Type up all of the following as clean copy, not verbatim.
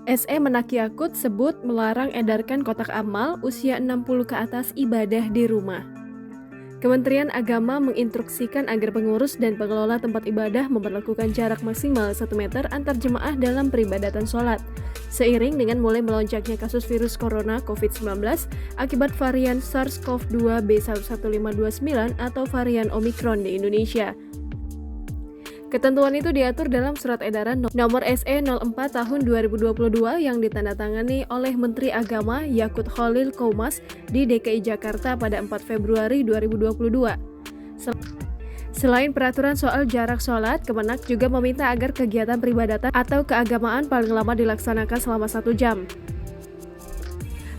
SE Menak-Yakut sebut melarang edarkan kotak amal usia 60 ke atas ibadah di rumah. Kementerian Agama menginstruksikan agar pengurus dan pengelola tempat ibadah memperlakukan jarak maksimal 1 meter antar jemaah dalam peribadatan sholat. Seiring dengan mulai melonjaknya kasus virus corona COVID-19 akibat varian SARS-CoV-2 B1529 atau varian Omicron di Indonesia. Ketentuan itu diatur dalam Surat Edaran Nomor SE 04 Tahun 2022 yang ditandatangani oleh Menteri Agama Yakut Khalil Qoumas di DKI Jakarta pada 4 Februari 2022. Selain peraturan soal jarak sholat, Kemenak juga meminta agar kegiatan peribadatan atau keagamaan paling lama dilaksanakan selama 1 jam.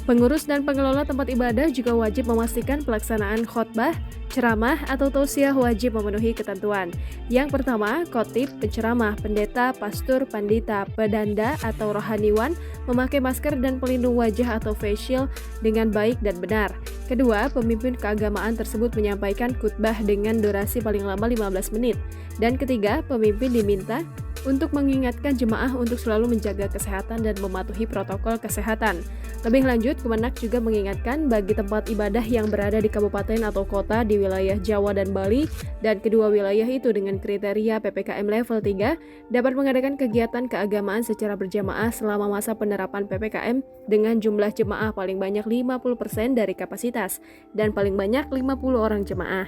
Pengurus dan pengelola tempat ibadah juga wajib memastikan pelaksanaan khotbah, ceramah, atau tausiah wajib memenuhi ketentuan. Yang pertama, khotib, penceramah, pendeta, pastor, pandita, pedanda, atau rohaniwan memakai masker dan pelindung wajah atau face shield dengan baik dan benar. Kedua, pemimpin keagamaan tersebut menyampaikan khutbah dengan durasi paling lama 15 menit. Dan ketiga, pemimpin diminta untuk mengingatkan jemaah untuk selalu menjaga kesehatan dan mematuhi protokol kesehatan. Lebih lanjut, Kemenak juga mengingatkan bagi tempat ibadah yang berada di kabupaten atau kota di wilayah Jawa dan Bali, dan kedua wilayah itu dengan kriteria PPKM level 3, dapat mengadakan kegiatan keagamaan secara berjamaah selama masa penerapan PPKM dengan jumlah jemaah paling banyak 50% dari kapasitas dan paling banyak 50 orang jemaah.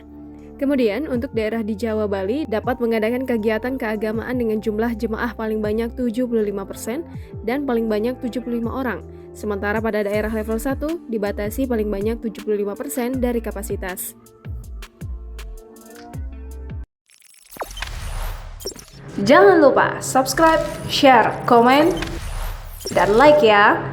Kemudian, untuk daerah di Jawa Bali dapat mengadakan kegiatan keagamaan dengan jumlah jemaah paling banyak 75% dan paling banyak 75 orang. Sementara pada daerah level 1 dibatasi paling banyak 75% dari kapasitas. Jangan lupa subscribe, share, komen, dan like ya!